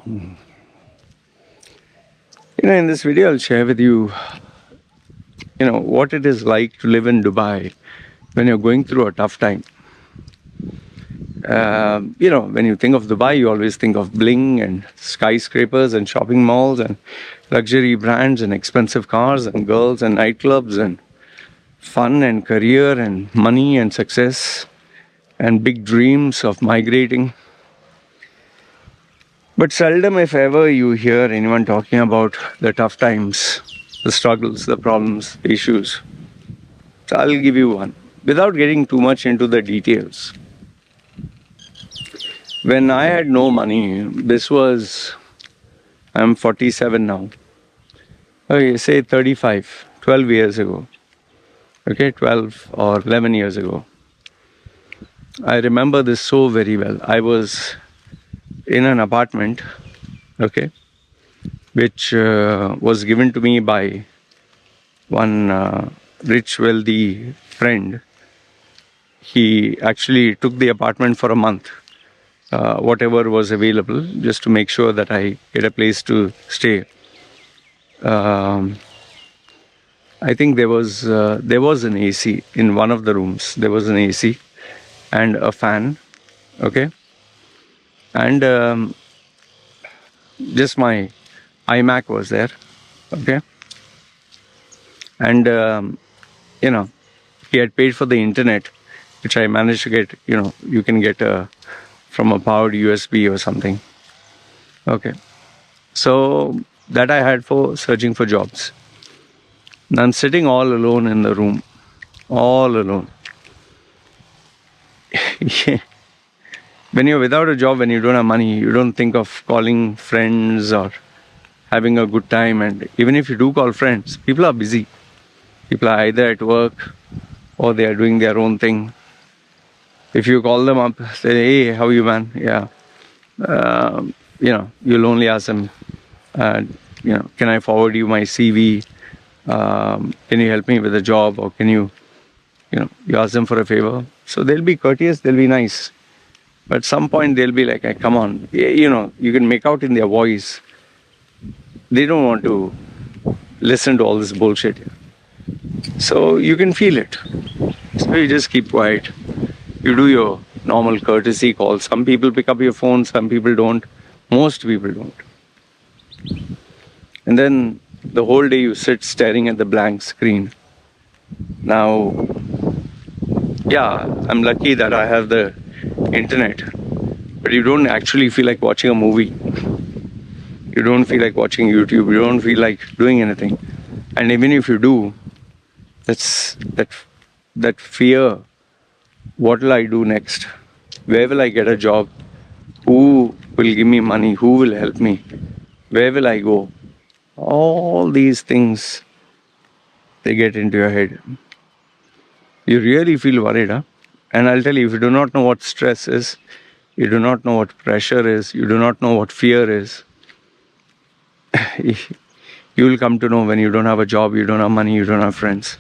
In this video, I'll share with you, what it is like to live in Dubai when you're going through a tough time. When you think of Dubai, you always think of bling and skyscrapers and shopping malls and luxury brands and expensive cars and girls and nightclubs and fun and career and money and success and big dreams of migrating. But seldom, if ever, you hear anyone talking about the tough times, the struggles, the problems, the issues. So I'll give you one, without getting too much into the details. When I had no money, I'm 47 now. Okay, say 35, 12 years ago. Okay, 12 or 11 years ago. I remember this so very well. I was in an apartment, okay, which was given to me by one rich, wealthy friend. He actually took the apartment for a month, whatever was available, just to make sure that I get a place to stay. I think there was an AC in one of the rooms. There was an AC and a fan, okay, and just my iMac was there, okay, and he had paid for the internet, which I managed to get. You can get from a powered USB or something, okay. So that I had for searching for jobs. And I'm sitting all alone in the room, all alone. When you're without a job, when you don't have money, you don't think of calling friends or having a good time. And even if you do call friends, people are busy. People are either at work or they are doing their own thing. If you call them up, say, hey, how are you, man? Yeah. You'll only ask them, can I forward you my CV? Can you help me with a job? Or can you ask them for a favor? So they'll be courteous, they'll be nice. But at some point they'll be like, hey, come on. You can make out in their voice. They don't want to listen to all this bullshit. So you can feel it. So you just keep quiet. You do your normal courtesy calls. Some people pick up your phone, some people don't. Most people don't. And then the whole day you sit staring at the blank screen. Now, yeah, I'm lucky that I have the internet, but you don't actually feel like watching a movie. You don't feel like watching YouTube. You don't feel like doing anything. And even if you do, that's that fear. What will I do next? Where will I get a job? Who will give me money? Who will help me? Where will I go? All these things, they get into your head. You really feel worried, huh? And I'll tell you, if you do not know what stress is, you do not know what pressure is, you do not know what fear is, you will come to know when you don't have a job, you don't have money, you don't have friends.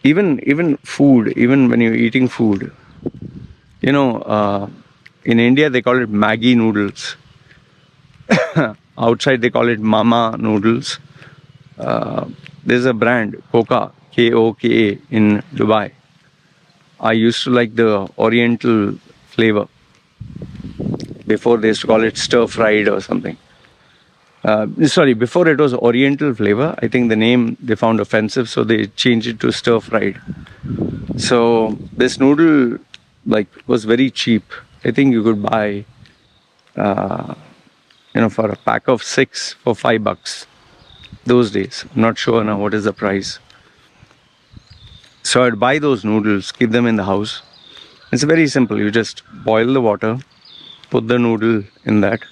Even food, even when you're eating food, in India they call it Maggi noodles. Outside they call it Mama noodles. There's a brand, Koka, Koka, in Dubai. I used to like the oriental flavor. Before they used to call it stir-fried or something. Before it was oriental flavor. I think the name they found offensive, so they changed it to stir-fried. So this noodle was very cheap. I think you could buy for a pack of 6 for $5 those days. I'm not sure now what is the price. So I'd buy those noodles, keep them in the house. It's very simple. You just boil the water, put the noodle in that.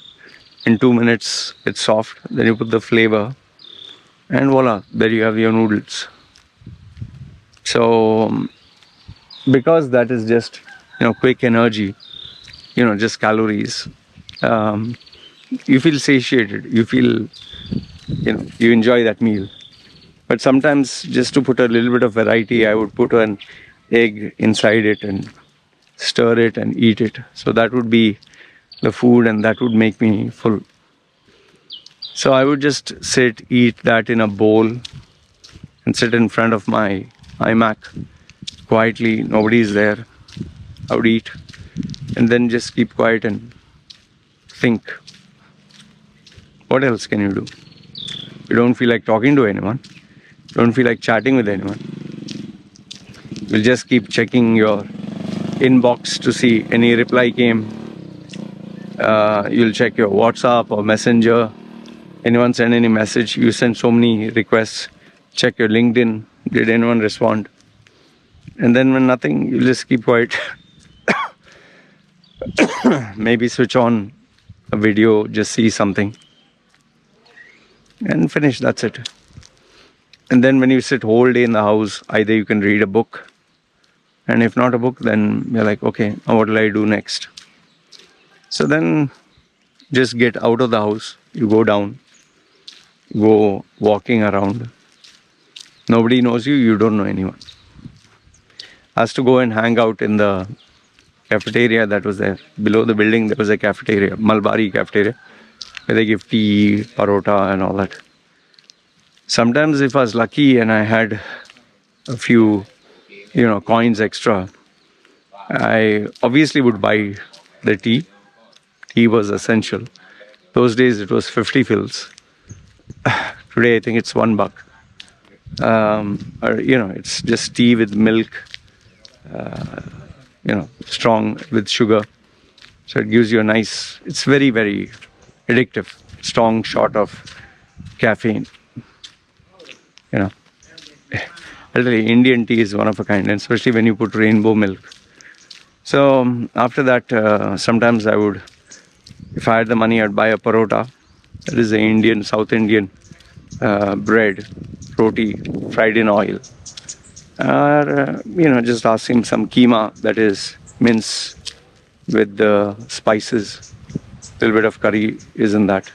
In 2 minutes, it's soft. Then you put the flavor, and voila, there you have your noodles. So, because that is just quick energy, just calories. You feel satiated. You feel you enjoy that meal. But sometimes, just to put a little bit of variety, I would put an egg inside it and stir it and eat it. So that would be the food, and that would make me full. So I would just sit, eat that in a bowl, and sit in front of my iMac quietly. Nobody's there. I would eat, and then just keep quiet and think. What else can you do? You don't feel like talking to anyone. You don't feel like chatting with anyone. You'll just keep checking your inbox to see any reply came. You'll check your WhatsApp or Messenger. Anyone send any message? You send so many requests. Check your LinkedIn. Did anyone respond? And then when nothing, you just keep quiet. Maybe switch on a video, just see something. And finish, that's it. And then when you sit whole day in the house, either you can read a book. And if not a book, then you're like, okay, now what will I do next? So then just get out of the house. You go down. Go walking around. Nobody knows you. You don't know anyone. Has to go and hang out in the cafeteria that was there. Below the building, there was a cafeteria, Malbari cafeteria, where they give tea, parota and all that. Sometimes if I was lucky and I had a few, coins extra, I obviously would buy the tea. Tea was essential. Those days it was 50 fils. Today I think it's $1. It's just tea with milk, strong with sugar. So it gives you a nice, it's very, very addictive, strong shot of caffeine. Literally, Indian tea is one of a kind, and especially when you put rainbow milk. So after that, sometimes I would, if I had the money, I'd buy a parota. That is the Indian, South Indian bread, roti, fried in oil. Or, just ask him some keema, that is mince with the spices. A little bit of curry is in that.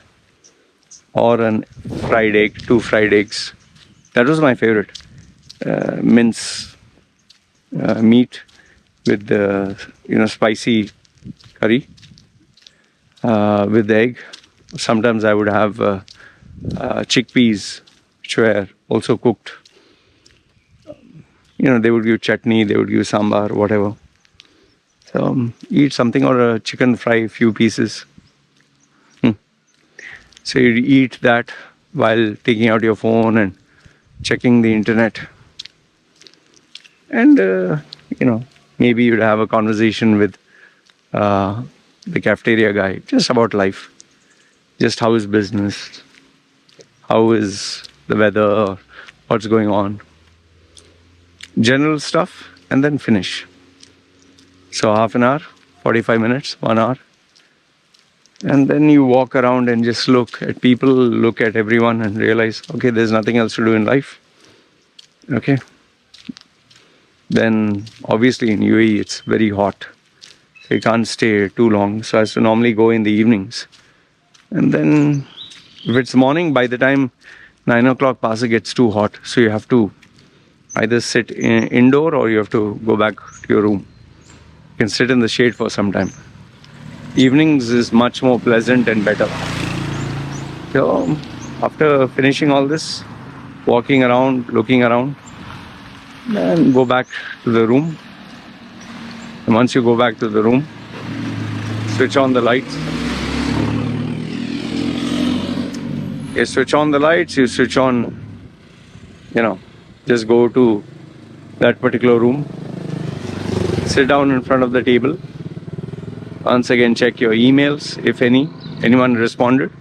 Or a fried egg, 2 fried eggs. That was my favorite. Mince meat with the, spicy curry with the egg. Sometimes I would have chickpeas, which were also cooked. They would give chutney, they would give sambar, whatever. So eat something, or a chicken fry, few pieces. So you eat that while taking out your phone and checking the internet. And, maybe you'd have a conversation with the cafeteria guy, just about life. Just how is business? How is the weather? What's going on? General stuff, and then finish. So half an hour, 45 minutes, 1 hour. And then you walk around and just look at people, look at everyone and realize, okay, there's nothing else to do in life. Okay. Then obviously in UAE it's very hot. So you can't stay too long. So I have to normally go in the evenings. And then if it's morning, by the time 9 o'clock past, it gets too hot. So you have to either sit indoor or you have to go back to your room. You can sit in the shade for some time. Evenings is much more pleasant and better. So after finishing all this, walking around, looking around, then go back to the room. And once you go back to the room, switch on the lights. You switch on the lights, you switch on, just go to that particular room, sit down in front of the table. Once again, check your emails, if anyone responded.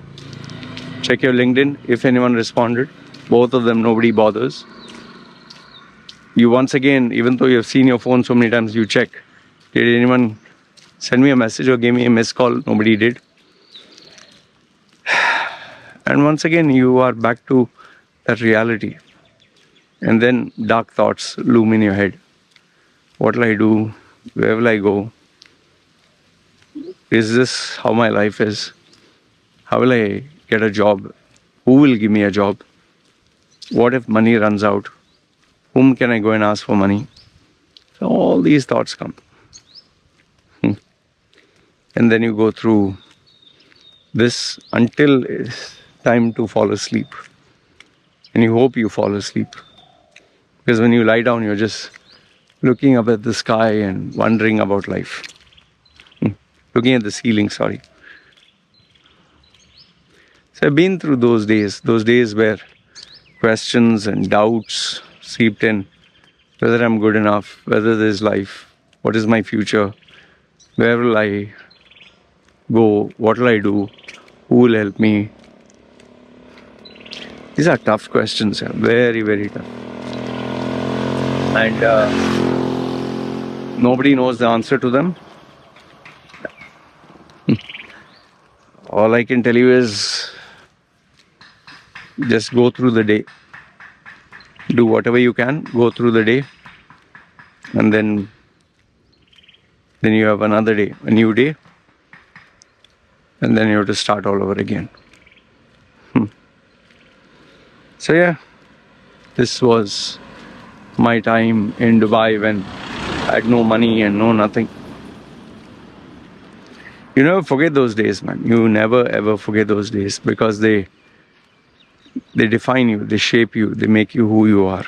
Check your LinkedIn, if anyone responded. Both of them, nobody bothers. You once again, even though you have seen your phone so many times, you check. Did anyone send me a message or give me a missed call? Nobody did. And once again, you are back to that reality. And then dark thoughts loom in your head. What will I do? Where will I go? Is this how my life is? How will I get a job? Who will give me a job? What if money runs out? Whom can I go and ask for money? So all these thoughts come. and then you go through this until it's time to fall asleep. And you hope you fall asleep. Because when you lie down, you're just looking up at the sky and wondering about life. Looking at the ceiling, sorry. So I've been through those days where questions and doubts seeped in. Whether I'm good enough, whether there's life, what is my future, where will I go, what will I do, who will help me. These are tough questions, very, very tough. And nobody knows the answer to them. All I can tell you is just go through the day. Do whatever you can, go through the day. And then you have another day, a new day. And then you have to start all over again. So yeah, this was my time in Dubai when I had no money and no nothing. You never forget those days, man. You never ever forget those days, because they define you, they shape you, they make you who you are.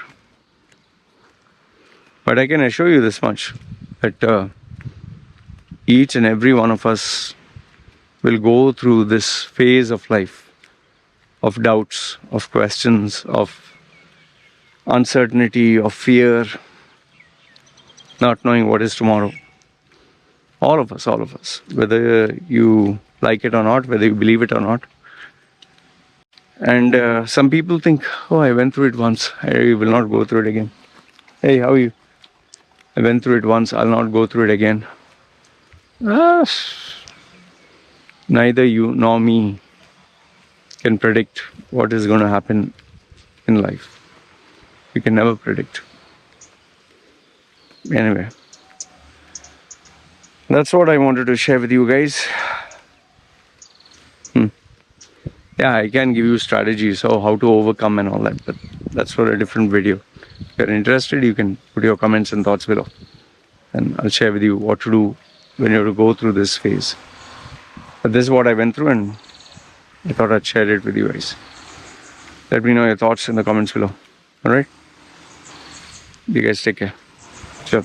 But I can assure you this much, that each and every one of us will go through this phase of life, of doubts, of questions, of uncertainty, of fear, not knowing what is tomorrow. All of us, whether you like it or not, whether you believe it or not. And some people think, oh, I went through it once, I will not go through it again. Hey, how are you? I went through it once, I'll not go through it again. Neither you nor me can predict what is going to happen in life. We can never predict. Anyway, that's what I wanted to share with you guys. Yeah, I can give you strategies of how to overcome and all that, but that's for a different video. If you're interested, you can put your comments and thoughts below, and I'll share with you what to do when you have to go through this phase. But this is what I went through, and I thought I'd share it with you guys. Let me know your thoughts in the comments below. Alright? You guys take care. Sure.